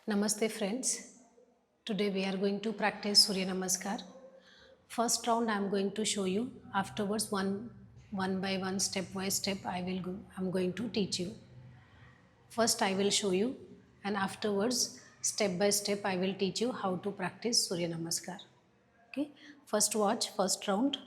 Namaste friends. Today we are going to practice Surya Namaskar. First round I am going to show you. Afterwards one by one, step by step I'm going to teach you. First I will show you, and afterwards step by step I will teach you how to practice Surya Namaskar. Okay? First watch first round.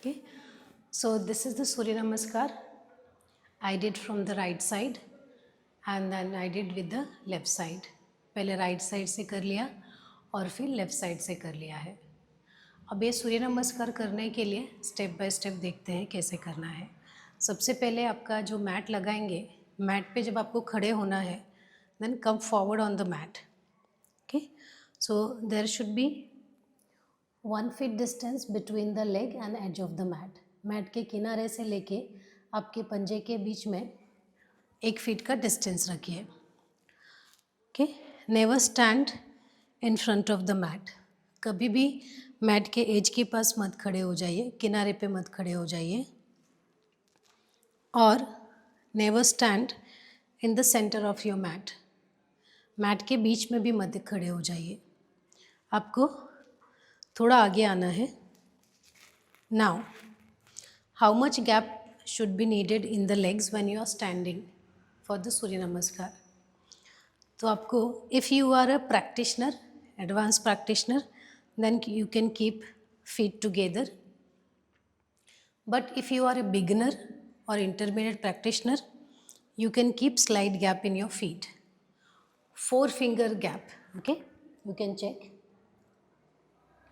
Okay? So this is the Surya Namaskar. I did from the right side and then I did with the left side. पहले right side से कर लिया और फिर left side से कर लिया है. अब ये सूर्य नमस्कार करने के लिए स्टेप बाय स्टेप देखते हैं कैसे करना है. सबसे पहले आपका जो मैट लगाएंगे, मैट पे जब आपको खड़े होना है, then come forward on the mat. Okay, so there should be 1 feet distance between the leg and edge of the mat. Mat के किनारे से लेके आपके पंजे के बीच में 1 फीट का डिस्टेंस रखिए. Okay, never stand in front of the mat. कभी भी मैट के एज के पास मत खड़े हो जाइए, किनारे पे मत खड़े हो जाइए. और never stand in the centre of your mat. Mat के बीच में भी मत खड़े हो जाइए, आपको थोड़ा आगे आना है. Now how much gap should be needed in the legs when you are standing for the surya namaskar. तो आपको, if you are a practitioner, advance practitioner, then you can keep feet together. But if you are a beginner or intermediate practitioner, you can keep slight gap in your feet. 4 finger gap, okay? You can check.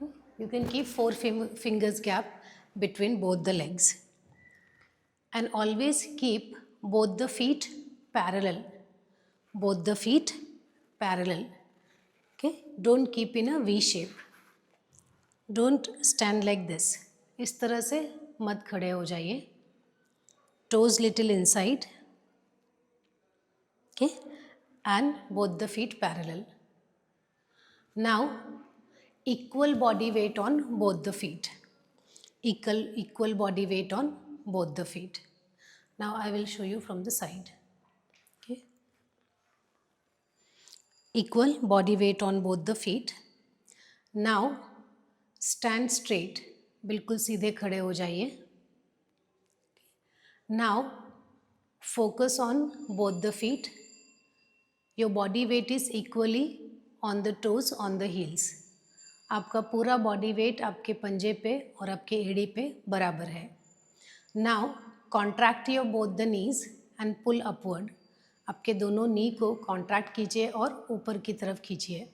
Okay? You can keep 4 fingers gap between both the legs. And always keep both the feet parallel. Both the feet parallel. Okay? Don't keep in a V shape. Don't stand like this. इस तरह से मत खड़े हो जाइए. Toes little inside. Okay, and both the feet parallel. Now equal body weight on both the feet. Equal body weight on both the feet. Now I will show you from the side. Okay, equal body weight on both the feet. Now stand straight. बिल्कुल सीधे खड़े हो जाइए. Now focus on both the feet. Your body weight is equally on the toes, on the heels. आपका पूरा body weight आपके पंजे पे और आपके एड़ी पे बराबर है. Now contract your both the knees and pull upward. आपके दोनों नी को कॉन्ट्रैक्ट कीजिए और ऊपर की तरफ खींचिए.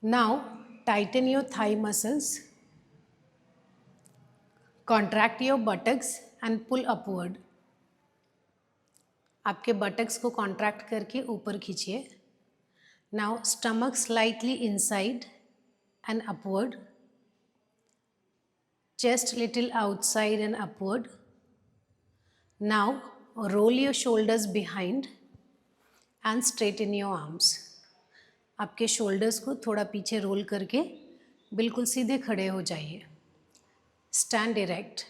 Now tighten your thigh muscles. Contract your buttocks and pull upward. आपके बटक्स को कॉन्ट्रैक्ट करके ऊपर खींचिए. Now stomach slightly inside and upward. chest little outside and upward. Now roll your shoulders behind and straighten your arms. आपके shoulders को थोड़ा पीछे roll करके बिल्कुल सीधे खड़े हो जाइए. Stand erect.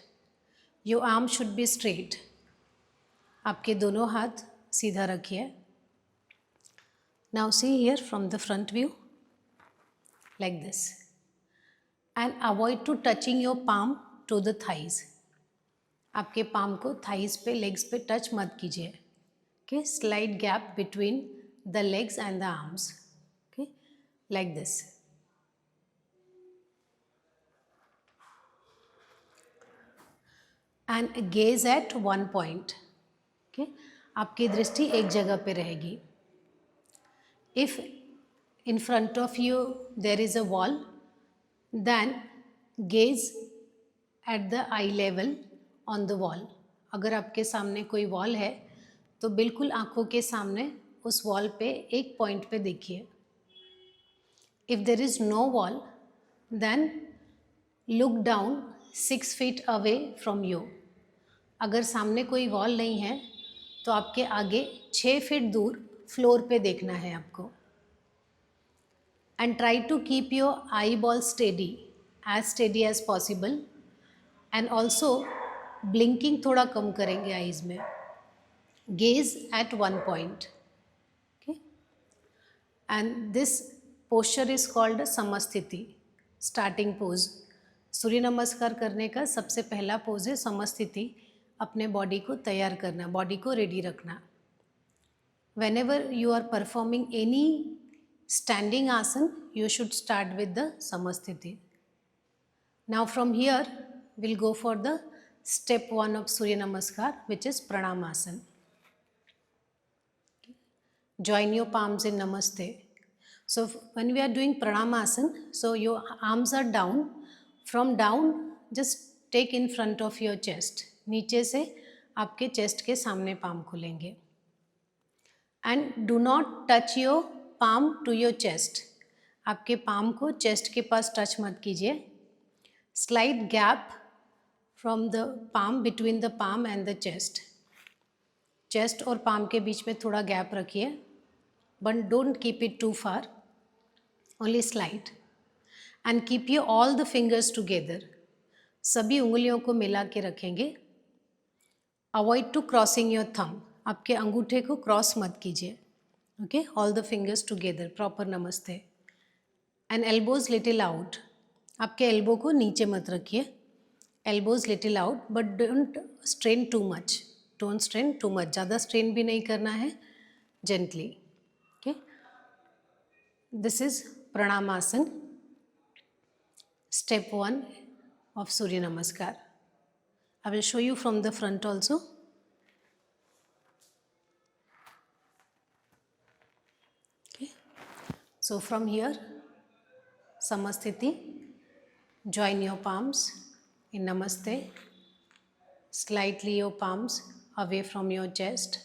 Your arm should be straight. आपके दोनों हाथ सीधा रखिए. Now see here from the front view, like this. And avoid to touching your palm to the thighs. आपके palm को thighs पे, legs पे touch मत कीजिए. Okay, slight gap between the legs and the arms. Okay, like this. And gaze at one point. Okay, आपकी दृष्टि एक जगह पे रहेगी. If in front of you there is a wall, then gaze at the eye level on the wall. अगर आपके सामने कोई wall है तो बिल्कुल आँखों के सामने उस wall पे एक point पे देखिए. If there is no wall, then look down 6 feet away from you. अगर सामने कोई wall नहीं है तो आपके आगे 6 फीट दूर फ्लोर पे देखना है आपको. And try to keep your eyeball steady as possible. And also blinking थोड़ा कम करेंगे eyes में. Gaze at one point. Okay. And this posture is called समस्थिति. Starting pose. सूर्य नमस्कार करने का सबसे पहला पोज है समस्थिति. अपने बॉडी को तैयार करना, बॉडी को रेडी रखना. Whenever you are performing any standing asana, you should start with the samasthiti. Now from here, we'll go for the step 1 of Surya Namaskar, which is Pranamasana. Join your palms in Namaste. So when we are doing Pranamasana, so your arms are down. From down, just take in front of your chest. नीचे से आपके chest के सामने palm खुलेंगे. And do not touch your palm to your chest. आपके palm को chest के पास touch मत कीजिए. Slight gap from the palm between the palm and the chest. Chest और पाम के बीच में थोड़ा गैप रखिए. But don't keep it too far. Only slight. And keep your all the fingers together. सभी उंगलियों को मिला के रखेंगे. Avoid to crossing your thumb. आपके अंगूठे को क्रॉस मत कीजिए. Okay, all the fingers together, proper namaste. And elbows little out. आपके elbow को नीचे मत रखिए. Elbows little out, but don't strain too much. Don't strain too much. ज़्यादा strain भी नहीं करना है. Gently. Okay. This is Pranamasana. Step 1 of Surya Namaskar. I will show you from the front also. Okay. So from here, Samasthiti, join your palms in Namaste. Slightly your palms away from your chest,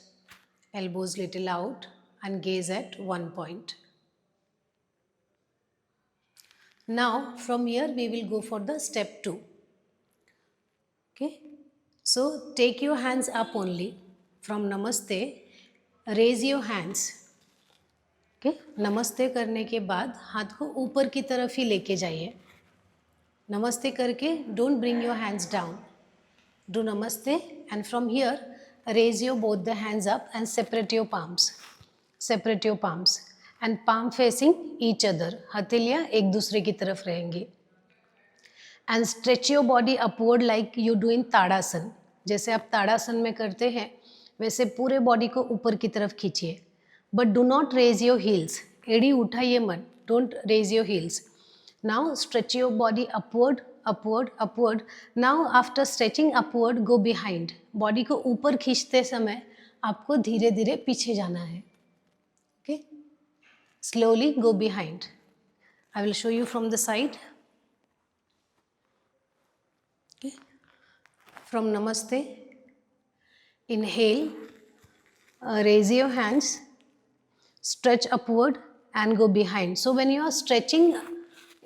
elbows little out, and gaze at one point. Now from here we will go for the step 2. Okay. So take your hands up only. From Namaste, raise your hands. Okay. नमस्ते करने के बाद हाथ को ऊपर की तरफ ही लेके जाइए. नमस्ते करके don't bring your hands down. Do Namaste and from here raise your both the hands up and separate your palms. Separate your palms and palm facing each other. हथेलियाँ एक दूसरे की तरफ रहेंगी. And stretch your body upward like you do in ताड़ासन. जैसे आप ताड़ासन में करते हैं वैसे पूरे बॉडी को ऊपर की तरफ खींचिए. But do not raise your heels. एड़ी उठाइए मत. Don't raise your heels. Now stretch your body upward, upward, upward. Now after stretching upward, go behind. Body को ऊपर खींचते समय आपको धीरे धीरे पीछे जाना है. Okay? Slowly go behind. I will show you from the side. Okay. From Namaste, inhale, raise your hands, stretch upward and go behind. So when you are stretching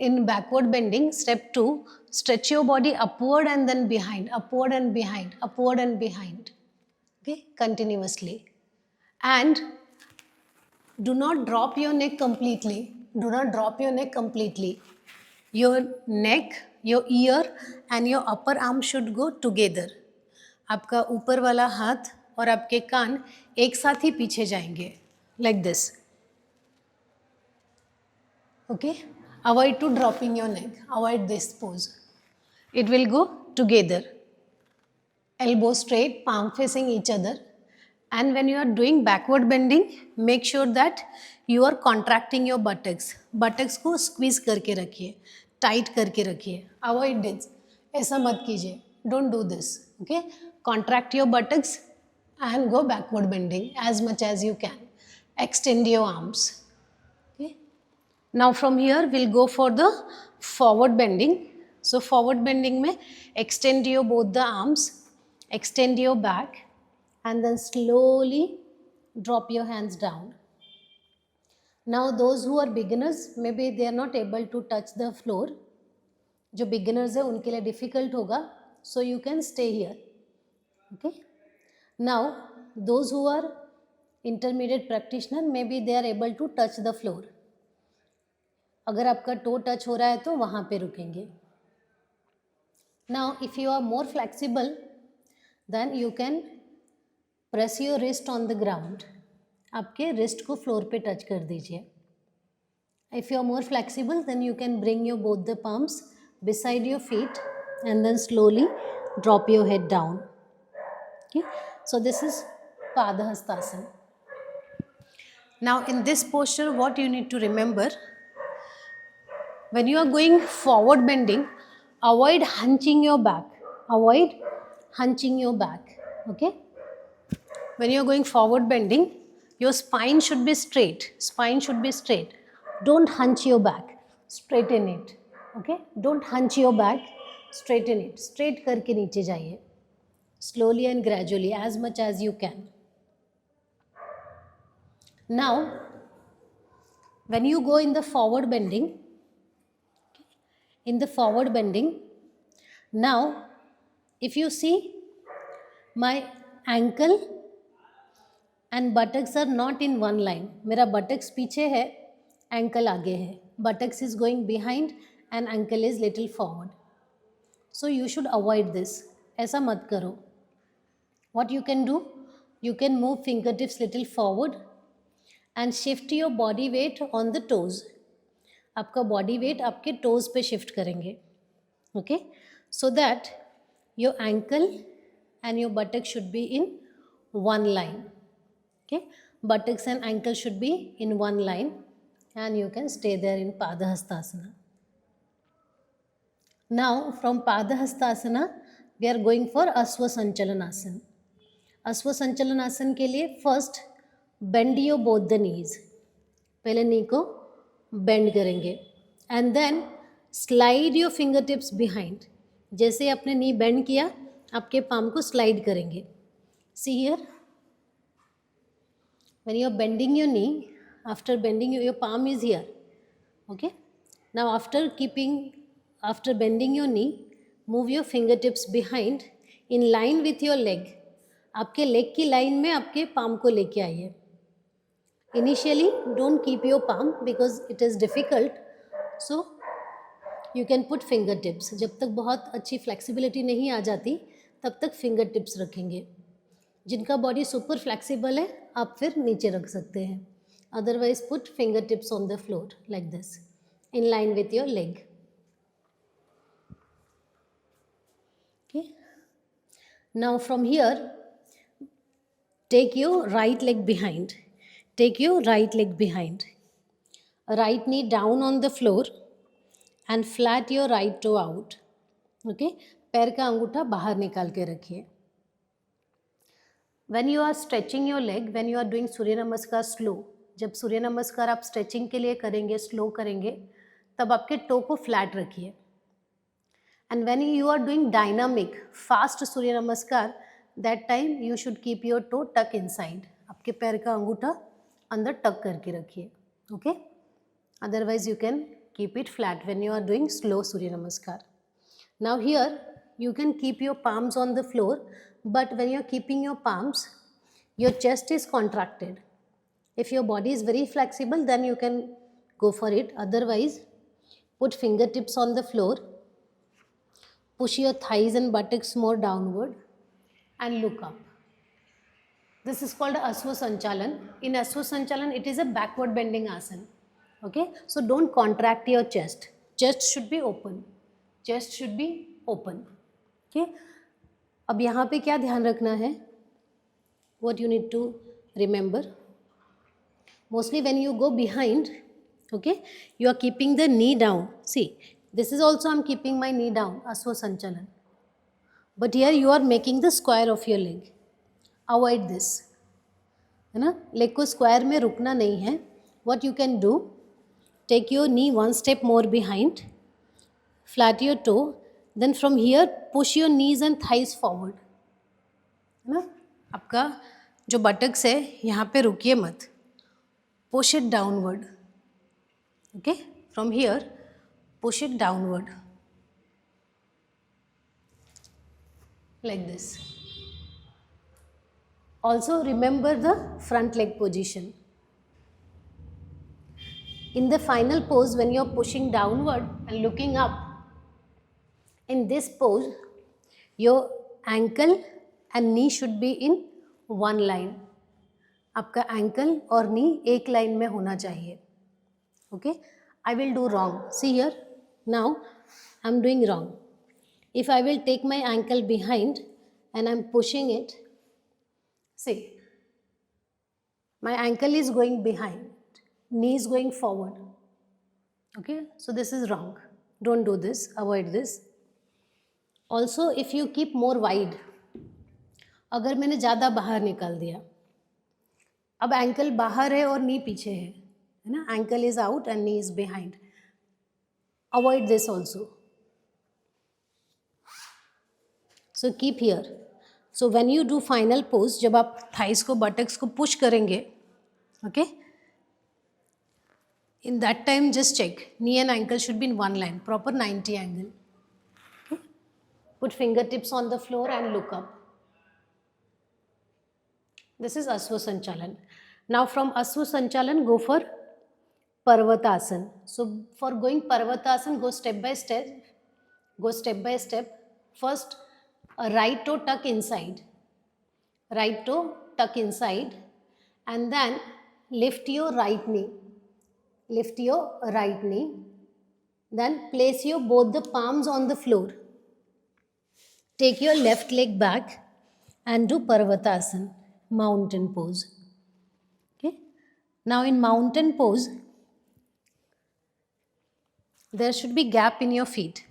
in backward bending, step 2, stretch your body upward and then behind, upward and behind, upward and behind. Okay, continuously. And do not drop your neck completely. Do not drop your neck completely. Your neck, your ear and your upper arm should go together. आपका ऊपर वाला हाथ और आपके कान एक साथ ही पीछे जाएंगे, like this. Okay? Avoid to dropping your neck. Avoid this pose. It will go together. Elbow straight, palm facing each other. And when you are doing backward bending, make sure that you are contracting your buttocks. Buttocks को squeeze करके रखिए, tight करके रखिए. Avoid this. ऐसा मत कीजिए. Don't do this. Okay? Contract your buttocks and go backward bending as much as you can. Extend your arms. Now from here we'll go for the forward bending. So forward bending में extend your both the arms, extend your back and then slowly drop your hands down. Now those who are beginners, maybe they are not able to touch the floor. जो beginners है उनके लिए difficult होगा, so you can stay here. Okay. Now those who are intermediate practitioner, maybe they are able to touch the floor. अगर आपका to touch हो रहा है तो वहाँ पे रुकेंगे. Now if you are more flexible, then you can press your wrist on the ground. आपके wrist को floor पे touch कर दीजिए. If you are more flexible, then you can bring your both the palms beside your feet and then slowly drop your head down. Okay, so this is Padahastasana. Now in this posture, what you need to remember, when you are going forward bending, avoid hunching your back. Avoid hunching your back. Okay? When you are going forward bending, your spine should be straight. Spine should be straight. Don't hunch your back. Straighten it. Okay? Don't hunch your back. Straighten it. Straight करके नीचे जाइए. Slowly and gradually, as much as you can. Now, when you go in the forward bending, now if you see, my ankle and buttocks are not in one line. मेरा buttocks पीछे है, ankle आगे है. Buttocks is going behind and ankle is little forward. So you should avoid this. ऐसा मत करो. What you can do? You can move fingertips little forward and shift your body weight on the toes. आपका body weight आपके toes पे shift करेंगे. Okay? So that your ankle and your buttock should be in one line. Okay? Buttocks and ankle should be in one line and you can stay there in Padahastasana. Now from Padahastasana, we are going for Aswasanchalanasana. Aswasanchalanasana के लिए first bend your both the knees. पहले knee को bend करेंगे and then slide your fingertips behind. जैसे आपने knee bend किया, आपके palm को slide करेंगे. See here. When you are bending your knee, after bending your palm is here. Okay. Now after bending your knee, move your fingertips behind in line with your leg. आपके leg की line में आपके palm को लेके आइए. Initially, don't keep your palm because it is difficult. So, you can put fingertips. जब तक बहुत अच्छी flexibility नहीं आ जाती, तब तक fingertips रखेंगे. जिनका body super flexible है, आप फिर नीचे रख सकते हैं. Otherwise, put fingertips on the floor like this, in line with your leg. Okay. Now from here, take your right leg behind. Take your right leg behind. Right knee down on the floor and flat your right toe out. Okay? पैर का अंगूठा बाहर निकाल के रखिए. When you are stretching your leg, when you are doing सूर्य नमस्कार slow, जब सूर्य नमस्कार आप stretching के लिए करेंगे, slow करेंगे, तब आपके toe को flat रखिए. And when you are doing dynamic, fast सूर्य नमस्कार, that time you should keep your toe tuck inside. आपके पैर का अंगूठा अंदर टक करके रखिए. Okay? Otherwise you can keep it flat when you are doing slow Surya Namaskar. Now here you can keep your palms on the floor, but when you are keeping your palms, your chest is contracted. If your body is very flexible, then you can go for it. Otherwise, put fingertips on the floor, push your thighs and buttocks more downward and look up. This is called Aswa Sanchalan. In Aswa Sanchalan, it is a backward bending asana. Okay, so don't contract your chest. Chest should be open. Chest should be open. Okay, अब यहाँ पे क्या ध्यान रखना है? What you need to remember? Mostly when you go behind, okay, you are keeping the knee down. See, this is also I'm keeping my knee down, Aswa Sanchalan. But here you are making the square of your leg. Avoid this, है ना? Leg को square में रुकना नहीं है. What you can do, take your knee one step more behind, flat your toe, then from here push your knees and thighs forward, है ना? आपका जो बटक्स है यहाँ पे रुकिए मत, push it downward. Okay, from here push it downward like this. Also remember the front leg position. In the final pose, when you are pushing downward and looking up, in this pose, your ankle and knee should be in one line. आपका ankle और knee एक line में होना चाहिए. Okay, I will do wrong. See here, now I am doing wrong. If I will take my ankle behind and I am pushing it, see, my ankle is going behind, knee is going forward. Okay, so this is wrong. Don't do this, avoid this. Also, if you keep more wide, अगर मैंने ज़्यादा बाहर निकाल दिया, अब ankle बाहर है और नी पीछे है ना? Ankle is out and knee is behind. Avoid this also. So keep here. So when you do final pose, जब आप थाइस को बटक्स को पुश करेंगे, okay, in that time just check knee and ankle should be in one line, proper 90 angle. Put fingertips on the floor and look up. This is Aswa Sanchalan. Now from Aswa Sanchalan, go for Parvatasana. So for going Parvatasana, go step by step. Go step by step. First, a right toe tuck inside. Right toe tuck inside. And then lift your right knee. Lift your right knee. Then place your both the palms on the floor. Take your left leg back and do Parvatasana, mountain pose. Okay. Now in mountain pose, there should be gap in your feet,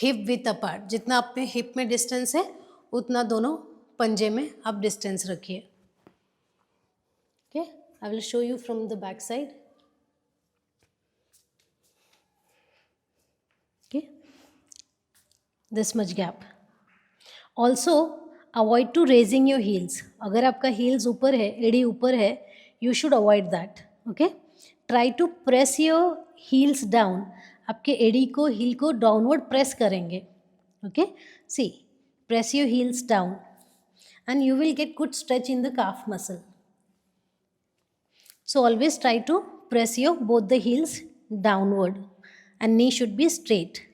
hip width apart. जितना आप में hip में distance है, उतना दोनों पंजे में आप distance रखिए. Okay, I will show you from the back side. Okay, this much gap. Also avoid to raising your heels. अगर आपका हील्स ऊपर है, एड़ी ऊपर है, you should avoid that. Okay, try to press your heels down. आपके एड़ी को, हील को डाउनवर्ड प्रेस करेंगे. Okay, see, press your heels down and you will get good stretch in the calf muscle. So always try to press your both the heels downward and knee should be straight.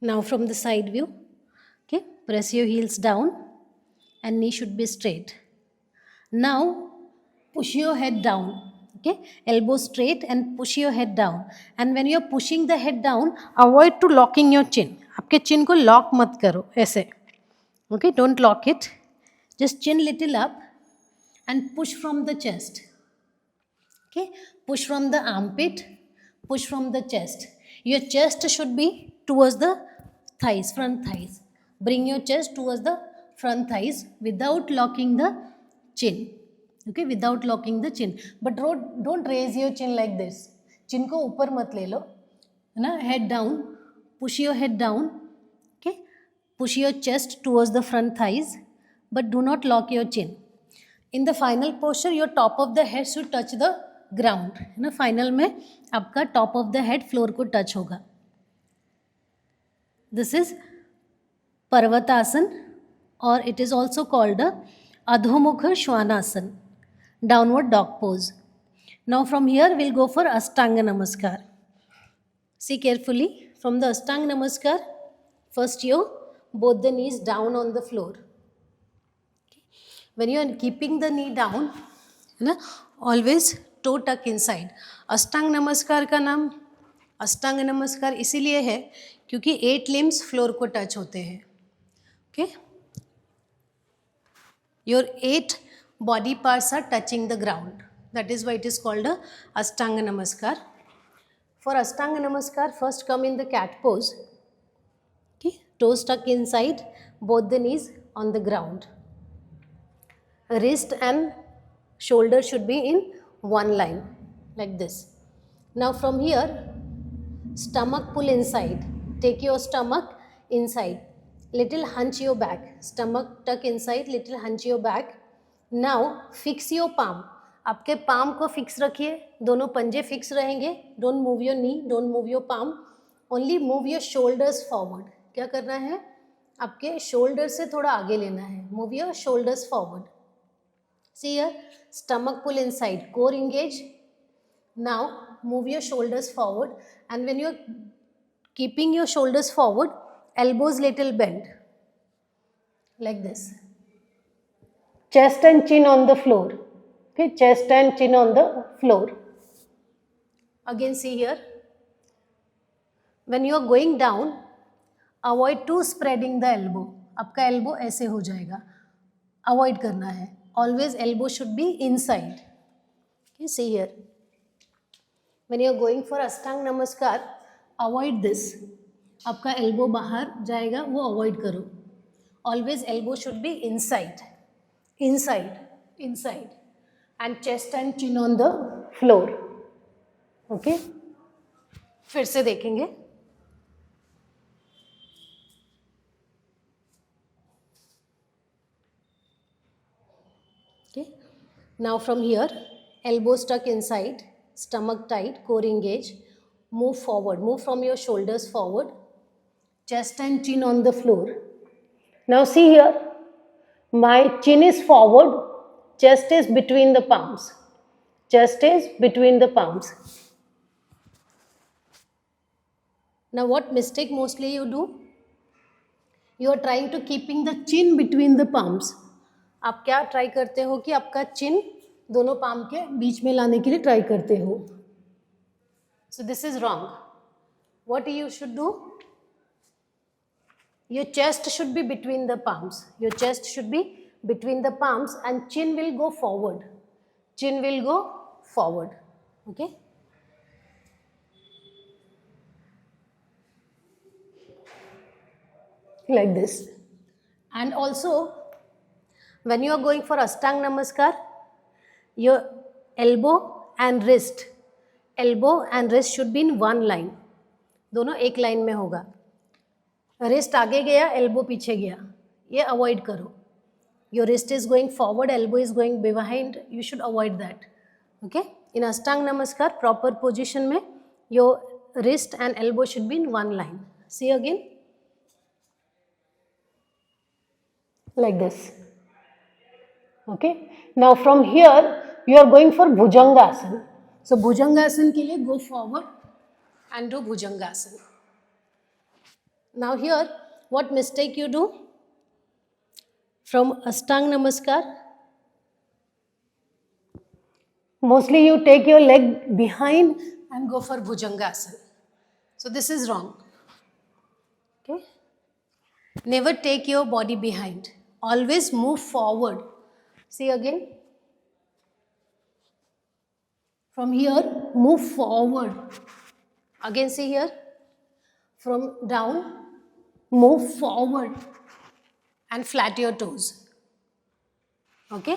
Now from the side view, okay, press your heels down and knee should be straight. Now push your head down, okay, elbow straight and push your head down. And when you are pushing the head down, avoid to locking your chin. आपके chin को lock मत करो ऐसे, okay, don't lock it. Just chin little up and push from the chest. Okay, push from the armpit, push from the chest. Your chest should be towards the thighs, front thighs. Bring your chest towards the front thighs without locking the chin. Okay, without locking the chin. But don't raise your chin like this. Chin को ऊपर मत ले लो, है ना? Head down. Push your head down. Okay, push your chest towards the front thighs, but do not lock your chin. In the final posture your top of the head should touch the ground, है ना. Final में आपका top of the head floor को टच होगा. This is parvatasana और it is also called adho mukha svanasana, downward dog pose. Now from here will go for ashtanga namaskar. See carefully from the Ashtanga Namaskar. First, you both the knees down on the floor. Okay. When you are keeping the knee down, है ना, always toe tuck inside. अष्टांग नमस्कार का नाम अष्टांग नमस्कार इसीलिए है क्योंकि 8 limbs floor को टच होते हैं. Okay. Your 8 body parts are touching the ground. That is why it is called a Ashtanga Namaskar. For Ashtanga Namaskar, first come in the cat pose. Okay, toes tuck inside, both the knees on the ground. Wrist and shoulder should be in one line, like this. Now from here, stomach pull inside. Take your stomach inside. Little hunch your back. Stomach tuck inside, little hunch your back. Now fix your palm. आपके palm को fix रखिए, दोनों पंजे fix रहेंगे. Don't move your knee, don't move your palm, only move your shoulders forward. क्या करना है, आपके शोल्डर से थोड़ा आगे लेना है. Move your shoulders forward. See here, stomach pull inside, core engage. Now move your shoulders forward and when you are keeping your shoulders forward, elbows little bend like this. Chest and chin on the floor. Okay, chest and chin on the floor. Again see here, when you are going down, avoid to spreading the elbow. आपका elbow ऐसे हो जाएगा, avoid करना है. Always elbow should be inside. Okay, see here, when you are going for Ashtang Namaskar, avoid this. आपका elbow बाहर जाएगा, वो avoid करो. Always elbow should be inside, inside, inside. And chest and chin on the floor. Okay, फिर से देखेंगे. Okay, now from here, elbows tuck inside, stomach tight, core engage. Move forward, move from your shoulders forward, chest and chin on the floor. Now see here, my chin is forward, chest is between the palms. Chest is between the palms. Now what mistake mostly you do? You are trying to keeping the chin between the palms. आप क्या try करते हो कि आपका चिन दोनों palm के बीच में लाने के लिए ट्राई करते हो. So this is wrong. What you should do? Your chest should be between the palms. Your chest should be between the palms and chin will go forward. Chin will go forward. Okay. Like this. And also, when you are going for Ashtang Namaskar, your elbow and wrist should be in one line. दोनों एक line में होगा. Wrist आगे गया, elbow पीछे गया, ये avoid करो. Your wrist is going forward, elbow is going behind. You should avoid that. Okay. In Ashtang Namaskar, proper position में your wrist and elbow should be in one line. See again. Like this. Okay. Now from here you are going for Bhujangasana. So Bhujangasana के लिए go forward and do Bhujangasana. Now here, what mistake you do? From Ashtang Namaskar, mostly you take your leg behind and go for Bhujangasana. So this is wrong. Okay? Never take your body behind. Always move forward. See again. From here, move forward. Again see here. From down, move forward. And flat your toes. Okay.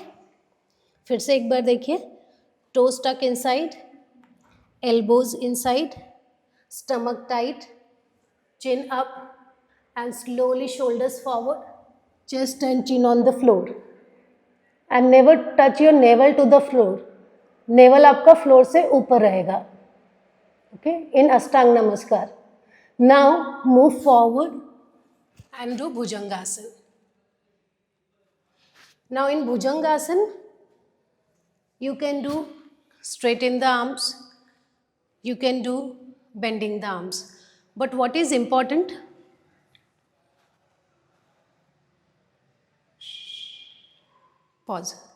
फिर से एक बार देखिए. Toes tuck inside, elbows inside, stomach tight, chin up, and slowly shoulders forward, chest and chin on the floor. And never touch your navel to the floor. Navel आपका floor से ऊपर रहेगा. Okay, in Ashtanga Namaskar. Now move forward and do Bhujangasana. Now in Bhujangasana, you can do straighten the arms, you can do bending the arms. But what is important? Pause.